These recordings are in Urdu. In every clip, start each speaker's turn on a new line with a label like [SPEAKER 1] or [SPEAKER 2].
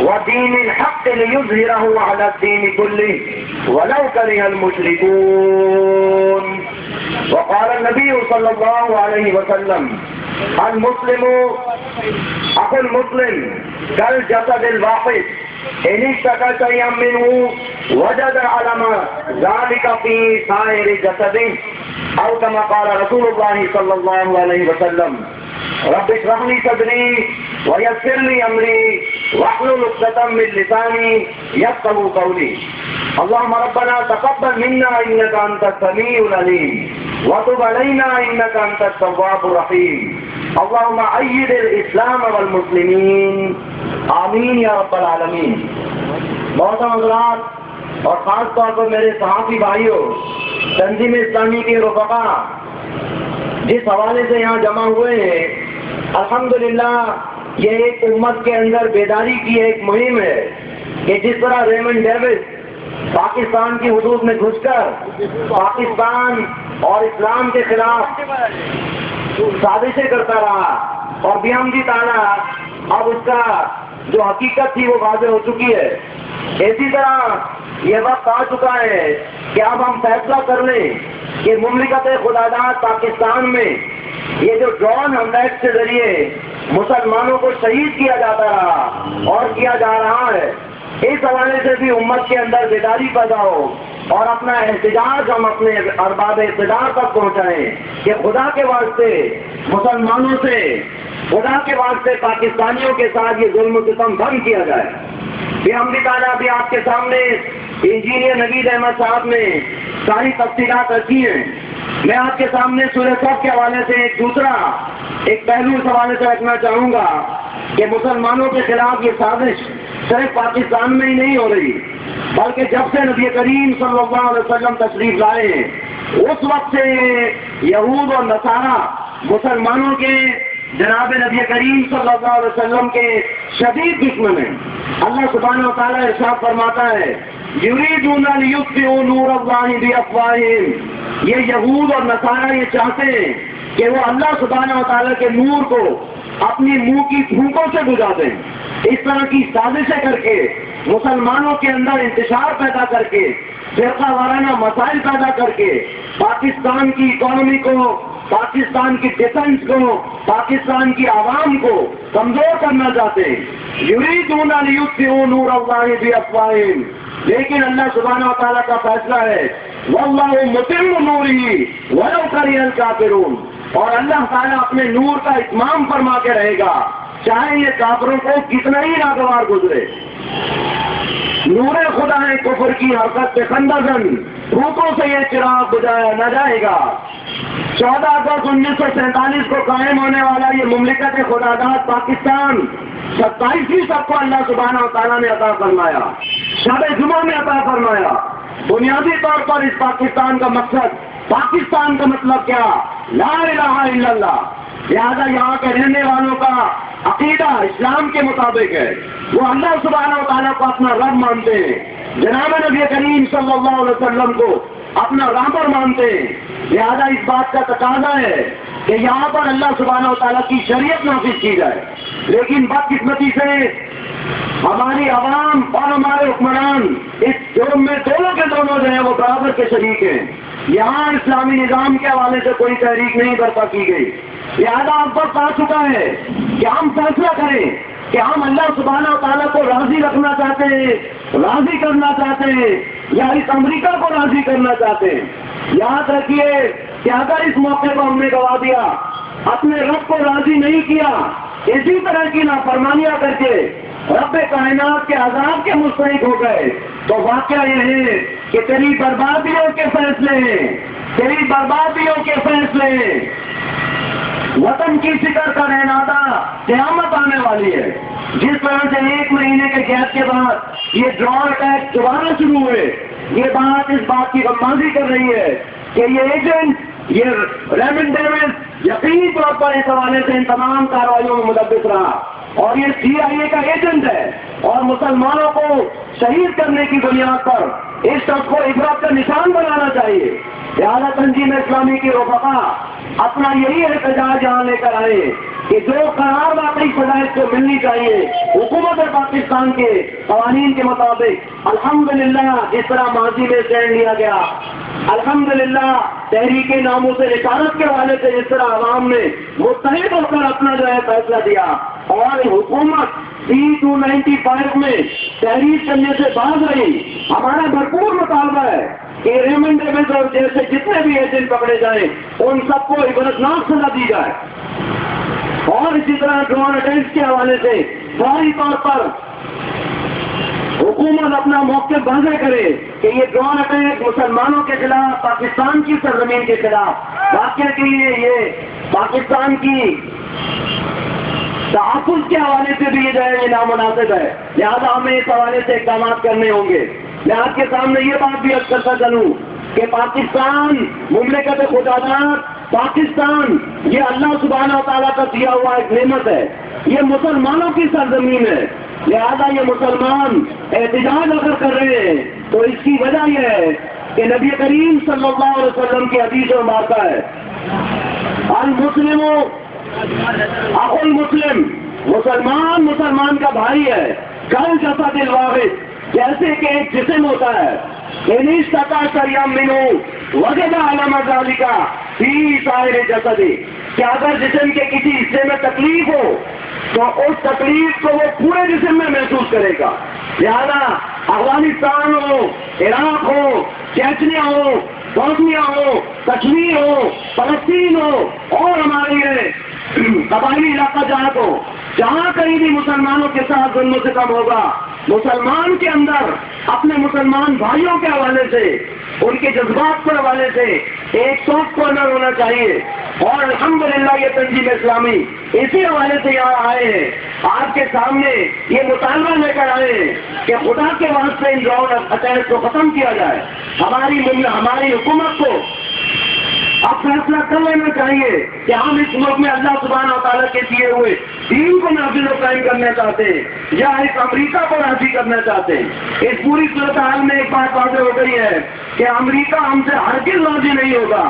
[SPEAKER 1] ودين الحق ليظهره على الدين كله ولو كره المشركون. وقال النبي صلى الله عليه وسلم المسلم أخو المسلم كالجسد الواحد إن اشتكى شيئا منه وجد علم ذلك في سائر جسده أو كما قال رسول الله صلى الله عليه وسلم رب اشرح لي صدري ويسر لي امري واحلل عقدة من لساني يفقهوا قولي. اللهم ربنا تقبل منا انك انت السميع العليم وتب علينا انك انت التواب الرحيم. اللهم ايد الاسلام والمسلمين آمین یا رب العالمین. محترم حضرات اور خاص طور پر میرے صحافی بھائیوں، تنظیم اسلامی کے رفقا جس حوالے سے یہاں جمع ہوئے ہیں، الحمدللہ یہ ایک امت کے اندر بیداری کی ایک مہم ہے کہ جس طرح ریمنڈ ڈیوس پاکستان کی حدود میں گھس کر پاکستان اور اسلام کے خلاف سازشیں کرتا رہا اور بحمدی تعالیٰ اب اس کا جو حقیقت تھی وہ واضح ہو چکی ہے، اسی طرح یہ وقت آ چکا ہے کہ اب ہم فیصلہ کر لیں کہ مملکت خداداد پاکستان میں یہ جو ڈرون حملے کے ذریعے مسلمانوں کو شہید کیا جاتا رہا اور کیا جا رہا ہے، اس حوالے سے بھی امت کے اندر بیداری پیدا ہو اور اپنا احتجاج ہم اپنے ارباب اقتدار تک پہنچائیں کہ خدا کے واسطے مسلمانوں سے، خدا کے واسطے پاکستانیوں کے ساتھ یہ ظلم و ستم بند کیا جائے. بحمد تعالیٰ بھی آپ کے سامنے انجینئر نوید احمد صاحب نے ساری تفصیلات رکھی ہیں. میں آپ کے سامنے سورہ صف کے حوالے سے ایک پہلو اس حوالے سے رکھنا چاہوں گا کہ مسلمانوں کے خلاف یہ سازش صرف پاکستان میں ہی نہیں ہو رہی، بلکہ جب سے نبی کریم صلی اللہ علیہ وسلم تشریف لائے ہیں اس وقت سے یہود اور نصارہ مسلمانوں کے جناب نبی کریم صلی اللہ علیہ وسلم کے شدید دشمن ہیں. اللہ سبحانہ و تعالیٰ ارشاد فرماتا ہے یریدون لیطفئوا نور اللہ بافواہہم. یہ یہود اور نصارہ یہ چاہتے ہیں کہ وہ اللہ سبحانہ و تعالیٰ کے نور کو اپنی منہ کی پھونکوں سے بجھا دیں. اس طرح کی سازشیں کر کے مسلمانوں کے اندر انتشار پیدا کر کے فرقہ وارانہ مسائل پیدا کر کے پاکستان کی اکانومی کو، پاکستان کی ڈیفنس کو، پاکستان کی عوام کو کمزور کرنا چاہتے ہیں. یریدون لیطفئوا نور اللہ بافواہہم. لیکن اللہ سبحانہ و تعالیٰ کا فیصلہ ہے واللہ متم نورہ ولو کرہ الکافرون. اور اللہ تعالیٰ اپنے نور کا اتمام فرما کے رہے گا چاہے یہ کافروں کو کتنا ہی ناگوار گزرے. نور خدا ہے کفر کی حرکت پہ خندہ زن، بھوکوں سے یہ چراغ بجھایا نہ جائے گا. 14 اگست 1947 کو قائم ہونے والا یہ مملکت خداداد پاکستان 27ویں سب کو اللہ سبحانہ و تعالیٰ نے عطا فرمایا، شب جمعہ میں عطا فرمایا. بنیادی طور پر اس پاکستان کا مقصد پاکستان کا مطلب کیا؟ لا الہ الا اللہ. لہذا یہاں کے رہنے والوں کا عقیدہ اسلام کے مطابق ہے. وہ اللہ سبحانہ و تعالیٰ کو اپنا رب مانتے ہیں، جناب نبی کریم صلی اللہ علیہ وسلم کو اپنا رہبر مانتے ہیں. لہذا اس بات کا تقاضا ہے کہ یہاں پر اللہ سبحانہ و تعالیٰ کی شریعت نافذ کی جائے. لیکن بدقسمتی سے ہماری عوام اور ہمارے حکمران اس جرم میں دونوں کے دونوں جو ہیں وہ برابر کے شریک ہیں. یہاں اسلامی نظام کے حوالے سے کوئی تحریک نہیں برپا کی گئی. لہٰذا اب وقت آ چکا ہے کہ ہم فیصلہ کریں کہ ہم اللہ سبحانہ و تعالیٰ کو راضی رکھنا چاہتے ہیں، راضی کرنا چاہتے ہیں، یا اس امریکہ کو راضی کرنا چاہتے ہیں. یاد رکھیے کہ اگر اس موقع کو ہم نے گوا دیا، اپنے رب کو راضی نہیں کیا، اسی طرح کی نافرمانیاں کر کے رب کائنات کے عذاب کے مستحق ہو گئے، تو واقعہ یہ ہے کہ تیری بربادیوں کے فیصلے ہیں، تیری بربادیوں کے فیصلے ہیں. وطن کی فکر کا رہنادا قیامت آنے والی ہے. جس طرح سے 1 مہینے کے گیپ کے بعد یہ ڈرون اٹیک دوبارہ شروع ہوئے، یہ بات اس بات کی غمازی کر رہی ہے کہ یہ ایجنٹ، یہ ریمنڈ ڈیوس یقینی طور پر اس حوالے سے ان تمام کارروائیوں میں ملوث رہا، اور یہ CIA کا ایجنٹ ہے، اور مسلمانوں کو شہید کرنے کی بنیاد پر اس شخص کو عبرت کا نشان بنانا چاہیے. لہٰذا تنظیم اسلامی کی رفقا اپنا یہی احتجاج یہاں لے کر آئے کہ جو قرار واقعی سزا اس کو ملنی چاہیے حکومت پاکستان کے قوانین کے مطابق. الحمدللہ جس طرح ماضی میں اسٹینڈ لیا گیا، الحمدللہ تحریک ناموں سے رسالت کے حوالے سے جس طرح عوام نے متحد ہو کر اپنا جو ہے فیصلہ دیا، اور حکومت C-295 میں تحریر کرنے سے باز رہی. ہمارا بھرپور مطالبہ ہے کہ ریمنڈ ڈیوس اور جیسے جتنے بھی ایجنٹ پکڑے جائیں ان سب کو عبرتناک سزا دی جائے. اور اسی طرح ڈرون اٹیکس کے حوالے سے فوری طور پر حکومت اپنا موقف واضح کرے کہ یہ ڈرون اٹیک مسلمانوں کے خلاف، پاکستان کی سرزمین کے خلاف واقعہ کے لیے یہ پاکستان کی تحفظ کے حوالے سے بھی جو ہے یہ نامناسب ہے. لہٰذا ہمیں اس حوالے سے اقدامات کرنے ہوں گے. میں آپ کے سامنے یہ بات بھی عرض کرتا چلوں کہ پاکستان مملکت خداداد، پاکستان یہ اللہ سبحانہ و تعالیٰ کا دیا ہوا ایک نعمت ہے، یہ مسلمانوں کی سرزمین ہے. لہذا یہ مسلمان احتجاج اگر کر رہے ہیں تو اس کی وجہ یہ ہے کہ نبی کریم صلی اللہ علیہ وسلم کی حدیث میں آتا ہے، المسلم اخو المسلم، مسلمان مسلمان کا بھائی ہے، کل جسد الواحد، جیسے کہ ایک جسم ہوتا ہے. وجد علم ذالک فی سائر جسد، کہ اگر جسم کے کسی حصے میں تکلیف ہو تو اس تکلیف کو وہ پورے جسم میں محسوس کرے گا. لہذا افغانستان ہو، عراق ہو، چیچنیا ہو، بوسنیا ہو، کشمیر ہو، فلسطین ہو، اور ہمارے قبائلی علاقہ جہاں ہو، جہاں کہیں بھی مسلمانوں کے ساتھ ظلم و ستم ہوگا، مسلمان کے اندر اپنے مسلمان بھائیوں کے حوالے سے، ان کے جذبات کے حوالے سے ایک سافٹ کارنر ہونا چاہیے. اور الحمدللہ یہ تنظیم اسلامی اسی حوالے سے یہاں آئے ہیں، آپ کے سامنے یہ مطالبہ لے کر آئے ہیں کہ خدا کے واسطے ان ڈرون اٹیک کو ختم کیا جائے. ہماری حکومت کو اب فیصلہ کر لینا چاہیے کہ ہم اس ملک میں اللہ سبحانہ و تعالیٰ کے دیے ہوئے دین کو نافذ و قائم کرنا چاہتے ہیں یا اس امریکہ کو راضی کرنا چاہتے ہیں. اس پوری صورتحال میں ایک بات واضح ہو گئی ہے کہ امریکہ ہم سے ہرگز راضی نہیں ہوگا.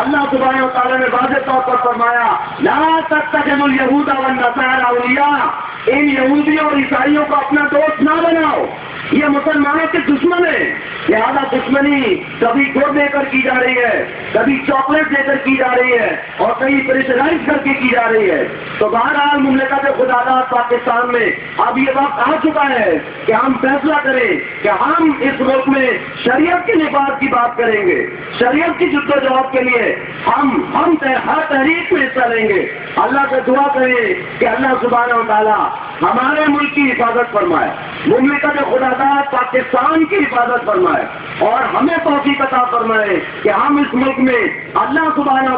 [SPEAKER 1] اللہ سبحانہ و تعالیٰ نے واضح طور پر فرمایا، لا تتخذوا اليهود والنصارى اولیاء، ان یہودیوں اور عیسائیوں کو اپنا دوست نہ بناؤ، یہ مسلمانوں کے دشمن ہیں. لہذا دشمنی کبھی گڑ دے کر کی جا رہی ہے، کبھی چاکلیٹ دے کر کی جا رہی ہے، اور کہیں پریشرائز کر کے کی جا رہی ہے. تو بہرحال مملکت خداداد پاکستان میں اب یہ وقت آ چکا ہے کہ ہم فیصلہ کریں کہ ہم اس ملک میں شریعت کے نفاذ کی بات کریں گے، شریعت کی جدوجہد کے لیے ہم ہر تحریک میں حصہ لیں گے. اللہ سے دعا کریں کہ اللہ سبحانہ و تعالیٰ ہمارے ملک کی حفاظت فرمائے، مملکت خداداد پاکستان کی حفاظت فرمائے. اور ہمیں توفیق عطا فرمائے کہ ہم اس ملک میں اللہ سبحانہ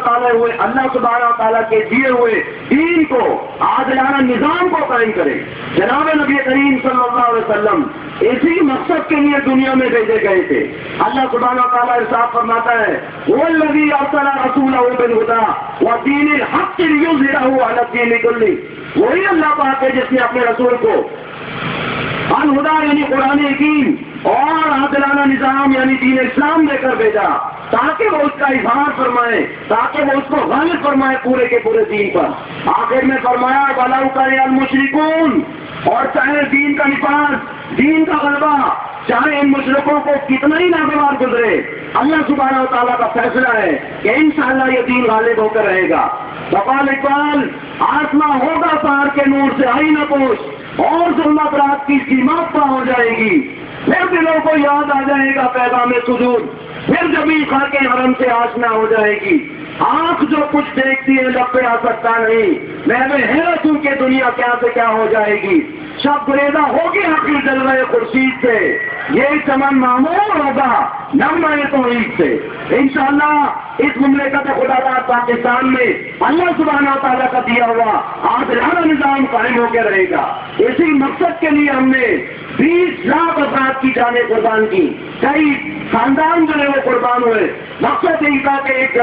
[SPEAKER 1] و تعالیٰ کے دیے ہوئے دین کو، عادلانہ نظام کو قائم کریں۔ جناب نبی کریم صلی اللہ علیہ وسلم اسی مقصد کے لیے دنیا میں بھیجے گئے تھے۔ اللہ سبحانہ و تعالیٰ ارشاد فرماتا ہے وَالَّذِي أَرْسَلَ رَسُولَهُ بِالْهُدَىٰ وَدِينِ الْحَقِّ لِيُظْهِرَهُ عَلَى الدِّينِ كُلِّهِ، وہی اللہ پاک ہے جس نے اپنے رسول کو الہدا یعنی قرآن حکیم اور عادلانہ نظام یعنی دین اسلام دے کر بھیجا تاکہ وہ اس کا اظہار فرمائے، تاکہ وہ اس کو غالب فرمائے پورے کے پورے دین پر۔ آخر میں فرمایا وَلَوْ كَرِهَ الْمُشْرِكُونَ، اور چاہے دین کا نفاذ، دین کا غلبہ، چاہے ان مشرکوں کو کتنا ہی ناگوار گزرے، اللہ سبحانہ و تعالیٰ کا فیصلہ ہے کہ انشاءاللہ یہ دین غالب ہو کر رہے گا۔ بقال اقبال، آسماں ہوگا پہاڑ کے نور سے آئی نہ پوچھ، اور ظلمت رات کی سیمات پا ہو جائے گی، پھر دلوں کو یاد آ جائے گا پیغام سجود، پھر جبھی خاک حرم سے آشنا ہو جائے گی۔ آنکھ جو کچھ دیکھتی ہے لب پہ آ سکتا نہیں، میں حیرت ہوں کہ دنیا کیا سے کیا ہو جائے گی۔ شب گریزہ ہوگی آخر جلوہ خورشید سے، یہ چمن معمور ہوگا نغمہ توحید سے۔ انشاءاللہ اس مملکت خدا داد پاکستان میں اللہ سبحانہ و تعالیٰ کا دیا ہوا عادلانہ نظام قائم ہو کے رہے گا۔ اسی مقصد کے لیے ہم نے 20 لاکھ افراد کی جانیں قربان کی، کئی خاندان جو ہے وہ قربان ہوئے۔ مقصد یہی تھا کہ ایک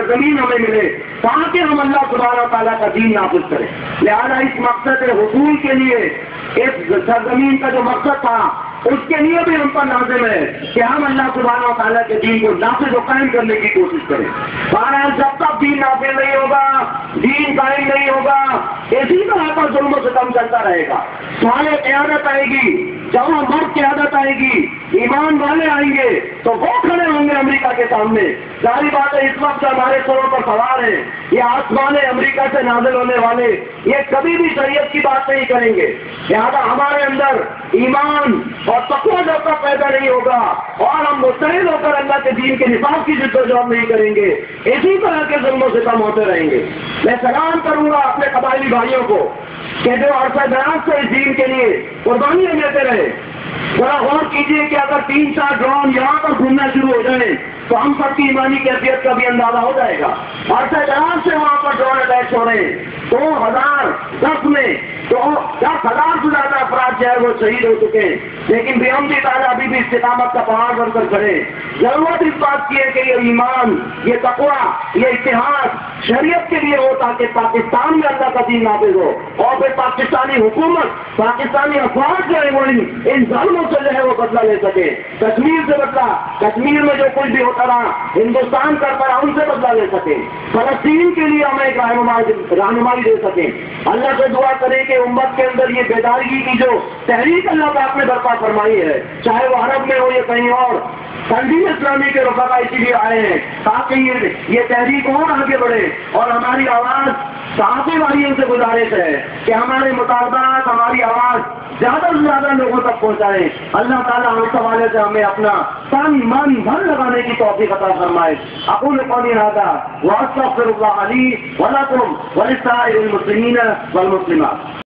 [SPEAKER 1] زمین ہمیں ملے تاکہ ہم اللہ سبحانہ و تعالیٰ کا دین نافذ کریں۔ لہذا اس مقصد حصول کے لیے اس سرزمین کا جو مقصد تھا اس کے لیے بھی ہم پر لازم ہے کہ ہم اللہ سبحانہ و تعالیٰ کے دین کو نافذ و قائم کرنے کی کوشش کریں۔ بہرحال جب تک دین نافذ نہیں ہوگا، دین قائم نہیں ہوگا، اسی طرح پر ظلم و ستم چلتا رہے گا۔ سوال قیادت آئے گی، جب مرد قیادت آئے گی، ایمان والے آئیں گے تو وہ کھڑے ہوں گے امریکہ کے سامنے۔ ظاہری بات ہے اس وقت ہمارے سروں پر سوار ہیں یہ آسمان امریکہ سے نازل ہونے والے، یہ کبھی بھی شریعت کی بات نہیں کریں گے۔ لہٰذا ہمارے اندر ایمان اور تقویٰ جب تک پیدا نہیں ہوگا اور ہم مستحد ہو کر اللہ کے دین کے نفاذ کی جدوجہد نہیں کریں گے، اسی طرح کے ظلم و ستم ہوتے رہیں گے۔ میں سلام کروں گا اپنے قبائلی بھائیوں کو کہ جو عرصہ دراز سے اس دین کے لیے قربانیاں دیتے رہے۔ ذرا غور کیجیے کہ اگر 3-4 ڈرون یہاں پر گھومنا شروع ہو جائیں تو ہم سب کی ایمانی کیفیت کا بھی اندازہ ہو جائے گا۔ عرصہ دراز سے وہاں پر ڈرون اٹیک ہو رہے ہیں، 2010 میں 10,000 سے زیادہ افراد جو ہے وہ شہید ہو چکے ہیں، لیکن بحمدِ تعالیٰ ابھی بھی استقامت کا پہاڑ بن کر کھڑے۔ ضرورت اس بات کی ہے کہ یہ ایمان، یہ تقویٰ، یہ اتحاد شریعت کے لیے ہو تاکہ پاکستان میں اللہ کا دین نافذ ہو، اور پھر پاکستانی حکومت، پاکستانی افواج جو ہے وہ ان ظلموں سے جو ہے وہ بدلہ لے سکے۔ کشمیر سے بدلہ، کشمیر میں جو کچھ بھی ہوتا رہا ہندوستان کرتا رہا ان سے بدلہ لے سکے، فلسطین کے لیے ہمیں ایک رہنمائی دے سکیں۔ اللہ سے دعا کریں کہ امت کے اندر یہ بیداری کی جو تحریک اللہ پاک نے برپا فرمائی ہے، چاہے وہ عرب میں ہو یا کہیں اور، تنظیم اسلامی کے رفقا اسی لیے آئے ہیں تاکہ یہ تحریک اور آگے بڑھے، اور ہماری آواز صحافی بھائیوں سے گزارش ہے کہ ہمارے مطالبات، ہماری آواز زیادہ سے زیادہ لوگوں تک پہنچائیں۔ اللہ تعالیٰ اس حوالے سے ہمیں اپنا تن من دھن لگانے کی توفیق عطا فرمائے۔ اقول قولی ھذا واستغفر اللہ لی ولکم ولسائر المسلمین والمسلمات۔